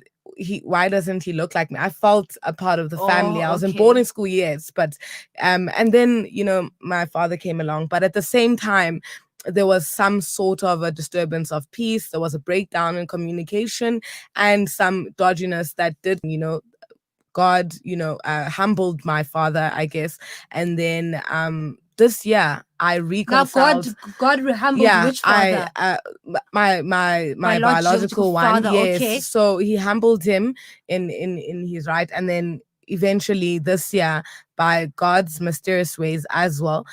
why doesn't he look like me? I felt a part of the family. I was in boarding school, yes, but and then my father came along, but at the same time there was some sort of a disturbance of peace. There was a breakdown in communication and some dodginess that did, God, humbled my father, I guess. And then this year I reconciled. Now God humbled which father? My biological one, father, yes. okay. So he humbled him in his right, and then eventually this year, by God's mysterious ways as well,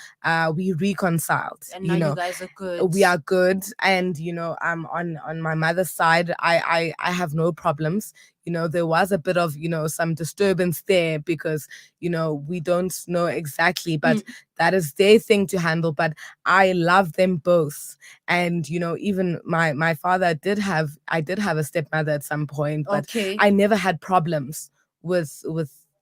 we reconciled. And now you guys are good. We are good, and on my mother's side, I have no problems. There was a bit of some disturbance there because we don't know exactly, but that is their thing to handle. But I love them both, and even my father did have a stepmother at some point, but I never had problems with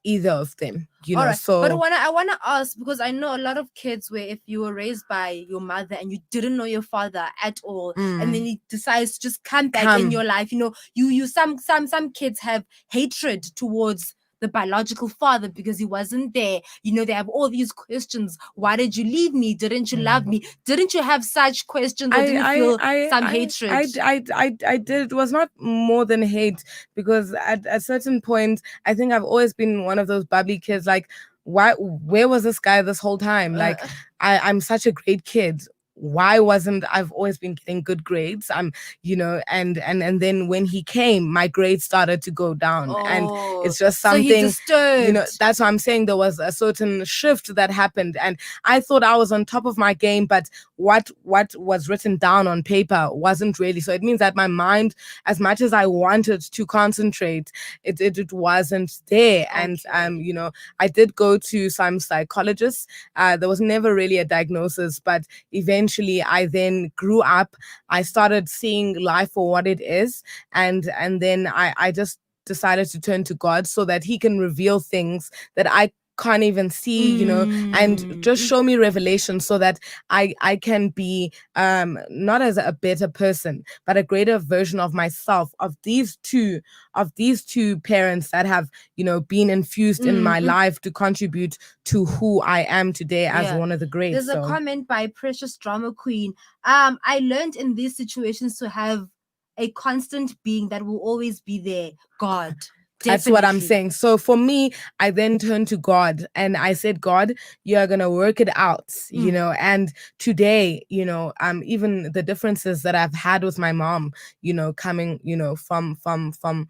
either of them, All right. So but I want to ask, because I know a lot of kids where if you were raised by your mother and you didn't know your father at all, and then he decides to just come back in your life, you some kids have hatred towards the biological father because he wasn't there. They have all these questions. Why did you leave me? Didn't you love me? Didn't you have such questions, or didn't you feel some hatred? I did. It was not more than hate, because at a certain point, I think I've always been one of those bubbly kids. Like, where was this guy this whole time? Like, I'm such a great kid. why wasn't I've always been getting good grades, and then when he came, my grades started to go down, and Oh, it's just so you something, disturbed. that's why I'm saying there was a certain shift that happened, and I thought I was on top of my game, but what was written down on paper wasn't really. So it means that my mind, as much as I wanted to concentrate, it wasn't there. And Okay. I did go to some psychologists. There was never really a diagnosis, but eventually I then grew up. I started seeing life for what it is, and then I just decided to turn to God so that he can reveal things that I can't even see, and just Mm. show me revelation so that I can be not as a better person, but a greater version of myself, of these two parents that have been infused in my Mm. life to contribute to who I am today as Yeah. one of the greats. There's a So comment by Precious Drama Queen. I learned in these situations to have a constant being that will always be there. God. that's what I'm Definitely. saying. So for me, I then turned to God and I said, God, you're gonna work it out, and today, even the differences that I've had with my mom, coming, from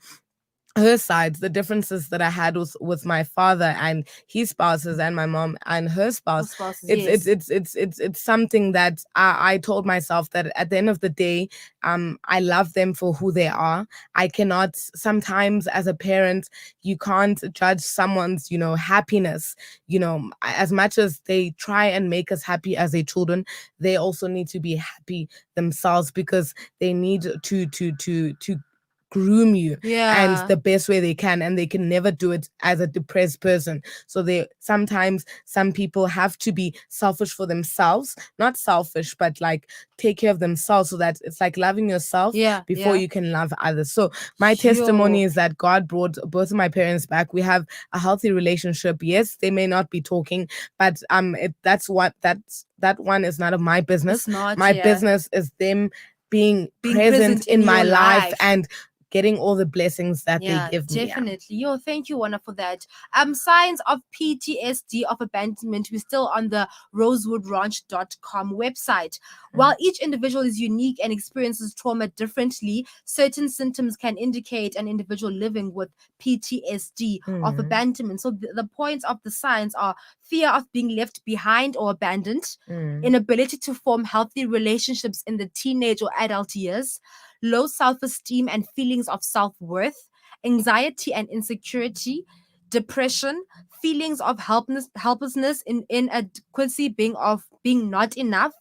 her sides, the differences that I had with my father and his spouses, and my mom and her spouse. Spouses, It's yes. it's something that I told myself that at the end of the day, I love them for who they are. I cannot, sometimes as a parent, you can't judge someone's happiness. As much as they try and make us happy as their children, they also need to be happy themselves, because they need to groom you and Yeah. the best way they can, and they can never do it as a depressed person. So they sometimes, some people have to be selfish for themselves, not selfish, but like take care of themselves, so that it's like loving yourself Yeah. before Yeah. you can love others. So my Yo. testimony is that God brought both of my parents back. We have a healthy relationship. Yes, they may not be talking, but that one is none of my business. It's not, My yeah. business is them being present present in in my your life life. and getting all the blessings that they Yeah, give me. Yeah. definitely. Yo, thank you, Wana, for that. Signs of PTSD of abandonment. We're still on the rosewoodranch.com website. While each individual is unique and experiences trauma differently, certain symptoms can indicate an individual living with PTSD of abandonment. So the points of the signs are fear of being left behind or abandoned, inability to form healthy relationships in the teenage or adult years, low self-esteem and feelings of self-worth, anxiety and insecurity, depression, feelings of helplessness, inadequacy, being not enough,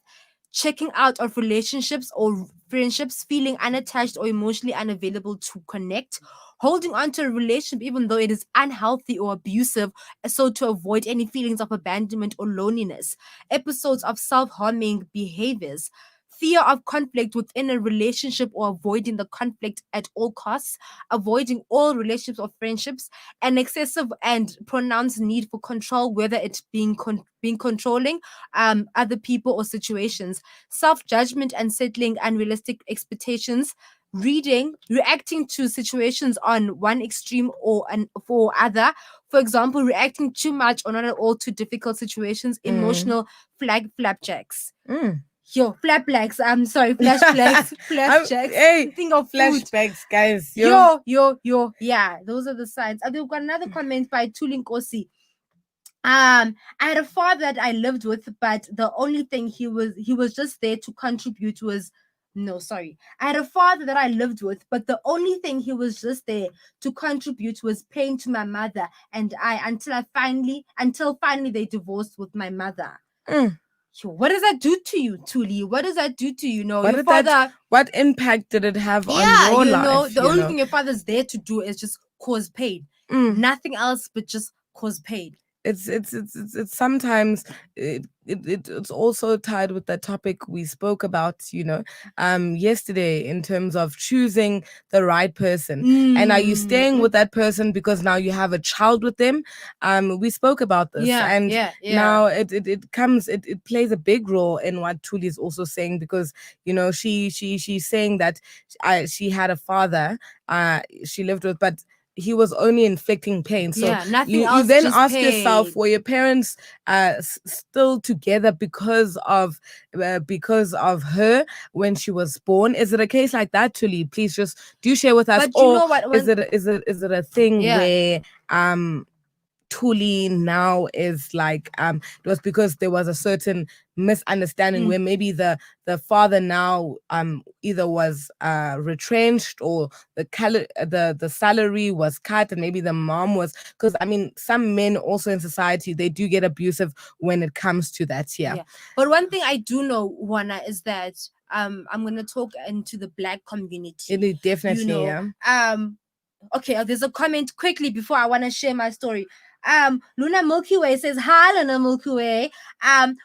checking out of relationships or friendships, feeling unattached or emotionally unavailable to connect, holding on to a relationship even though it is unhealthy or abusive, so to avoid any feelings of abandonment or loneliness, episodes of self-harming behaviors, fear of conflict within a relationship or avoiding the conflict at all costs, avoiding all relationships or friendships, an excessive and pronounced need for control, whether it's being controlling other people or situations, self-judgment and settling unrealistic expectations, reacting to situations on one extreme or for other, for example, reacting too much or not at all to difficult situations, emotional flapjacks. Yo, flapjacks. I'm sorry, flashbacks, flapjacks. Hey, Think of food. flashbacks, guys. Yo. Yo. Yeah, those are the signs. We've got another comment by Tulinkosi. I had a father that I lived with, but the only thing he was just there to contribute was no, sorry. I had a father that I lived with, but the only thing he was just there to contribute was pain to my mother and I until finally they divorced with my mother. Yo, what does that do to you, Tuli? What does that do to you? No, your father. What impact did it have on Yeah, your you know, life? the only thing your father's there to do is just cause pain. Nothing else but just cause pain. It's sometimes it's also tied with the topic we spoke about, yesterday, in terms of choosing the right person. And are you staying with that person because now you have a child with them? We spoke about this, and now it comes, it plays a big role in what Tuli is also saying, because she's saying that she had a father she lived with, but he was only inflicting pain. So Yeah, nothing you else, then just ask yourself, pain. were your parents still together because of her when she was born? Is it a case like that, Tuli? Please just do share with us. But you Or know what? is it a thing Yeah. where Tuli now is like it was because there was a certain misunderstanding where maybe the father now either was retrenched, or the salary was cut, and maybe the mom was, because I mean some men also in society, they do get abusive when it comes to that. Yeah. But one thing I do know, Wana, is that I'm gonna talk into the Black community. It is definitely, You know, yeah. Okay, there's a comment quickly before I want to share my story. Luna Milky Way says, "Hi, Luna Milky Way.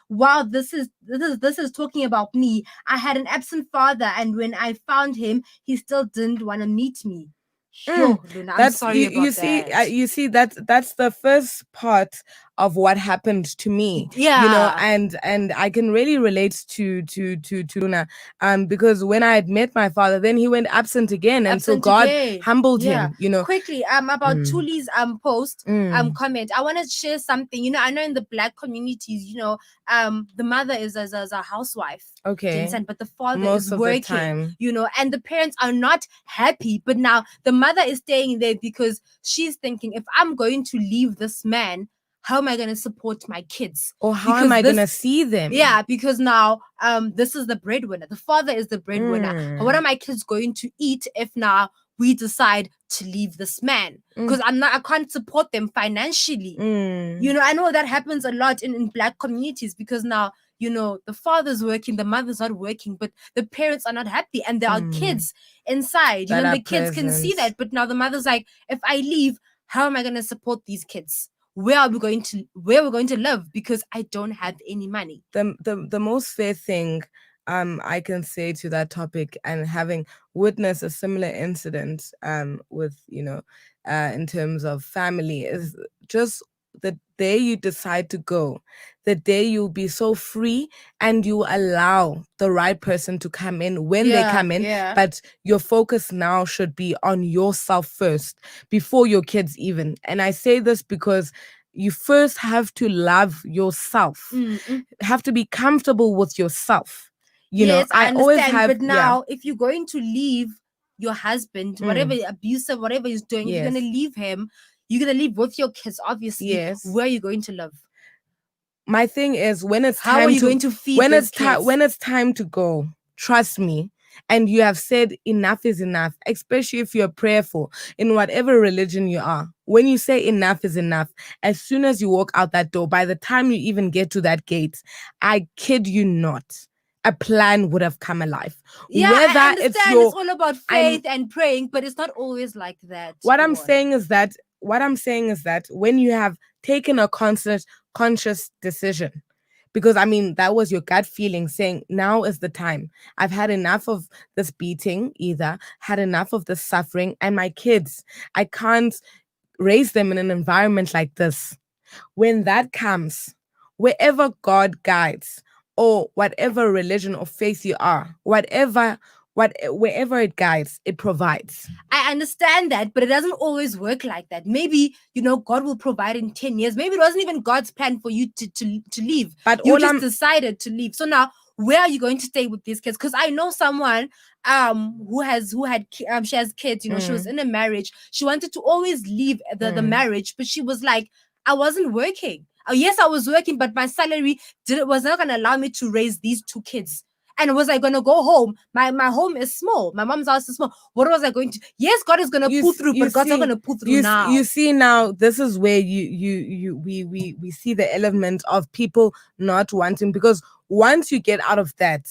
Wow, this is talking about me. I had an absent father, and when I found him, he still didn't want to meet me." Sure, Luna, I'm sorry about that. You see, that's the first part of what happened to me. Yeah. You know, and I can really relate to Luna, because when I had met my father, then he went absent again, and so Absent God again. humbled Yeah. him. You know, Quickly, about Tuli's post comment. I want to share something. You know, I know in the Black communities, you know, the mother is as a housewife. okay, Understand? But the father most is of working, the time. you know, and the parents are not happy. But now the mother is staying there because she's thinking, if I'm going to leave this man, how am I going to support my kids? Or how Because am I gonna see them? Yeah, because now this is the breadwinner. The father is the breadwinner. What are my kids going to eat if now we decide to leave this man? Because I can't support them financially. You know, I know that happens a lot in Black communities, because now, you know, the father's working, the mother's not working, but the parents are not happy, and there are kids inside. You That know, are the kids can see present. that, but now the mother's like, if I leave, how am I going to support these kids? Where are we going to live? Because I don't have any money. The most fair thing I can say to that topic, and having witnessed a similar incident with, you know, in terms of family, is just the day you decide to go, the day you'll be so free, and you allow the right person to come in when they come in. But your focus now should be on yourself first, before your kids even. And I say this because you first have to love yourself, have to be comfortable with yourself. You know, I always understand, have, but now if you're going to leave your husband, whatever abusive, whatever he's doing, you're Yes. gonna leave him. You're gonna leave with your kids, obviously. Yes. Where are you going to live? My thing is, when it's How time are you to going to feed when those it's kids? when it's time to go, trust me, and you have said enough is enough, especially if you're prayerful in whatever religion you are. When you say enough is enough, as soon as you walk out that door, by the time you even get to that gate, I kid you not, a plan would have come alive. Yeah, Whether I understand it's all about I'm- faith and praying, but it's not always like that. what I'm Dawn. saying is that when you have taken a conscious decision, because I mean that was your gut feeling saying now is the time. I've had enough of this beating, had enough of this suffering, and my kids, I can't raise them in an environment like this. When that comes, wherever God guides, or whatever religion or faith you are, wherever it guides, it provides. I understand that, but it doesn't always work like that. Maybe, you know, God will provide in 10 years. Maybe it wasn't even God's plan for you to leave. But you all just I'm- decided to leave. So now, where are you going to stay with these kids? Because I know someone she has kids, you know, she was in a marriage. She wanted to always leave the marriage, but she was like, I wasn't working. Yes, I was working, but my salary was not going to allow me to raise these two kids. And was I going to go home? My home is small. My mom's house is small. What was I going to? Yes, God is going to pull through, but God's not going to pull through now. You see now, this is where we see the element of people not wanting, because once you get out of that,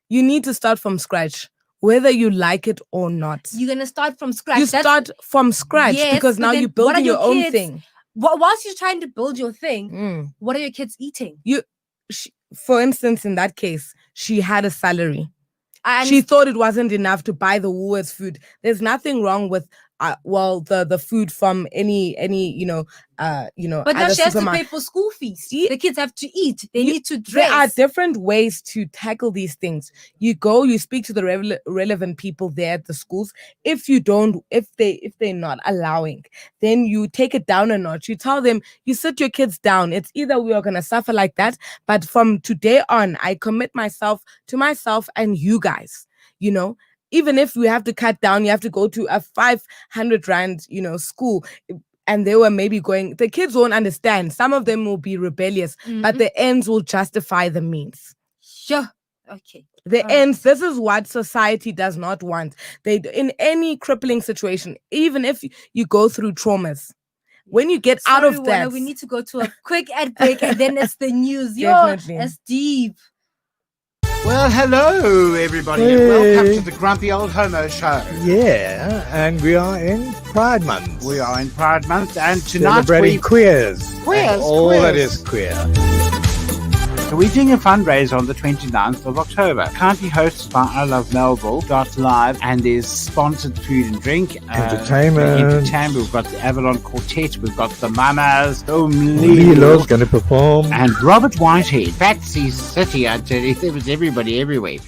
you need to start from scratch, whether you like it or not. You're going to start from scratch. You start from scratch, Yes, because but now then you're what are building your own kids- thing. Whilst you're trying to build your thing, what are your kids eating? For instance, in that case, she had a salary. And She thought it wasn't enough to buy the Woolworths food. There's nothing wrong with the food from any But now other she has to supermarket. pay for school fees. Ye- The kids have to eat. They You- need to There are dress. different ways to tackle these things. You go, you speak to the relevant people there at the schools. If they're not allowing, then you take it down a notch. You tell them, you sit your kids down. It's either we are gonna suffer like that, but from today on, I commit myself to myself and you guys. Even if we have to cut down, you have to go to a 500 rand, school. And they were maybe going, the kids won't understand. Some of them will be rebellious, but the ends will justify the means. Sure. Okay. The All right. ends, this is what society does not want. In any crippling situation, even if you go through traumas, when you get out Sorry, of Warner, that, we need to go to a quick ad break and then it's the news. Definitely. It's deep. Well, hello, everybody, and welcome to the Grumpy Old Homo Show. Yeah, and we are in Pride Month. We are in Pride Month, and tonight Celebrating queers. Queers, And all that queers. is queer. we're doing a fundraiser on the 29th of October. Currently hosted by I Love Melville.live, and there's sponsored food and drink. Entertainment. We've got the Avalon Quartet. We've got the Mamas. Lilo's going to perform. And Robert Whitehead. Patsy City, I tell you, there was everybody everywhere.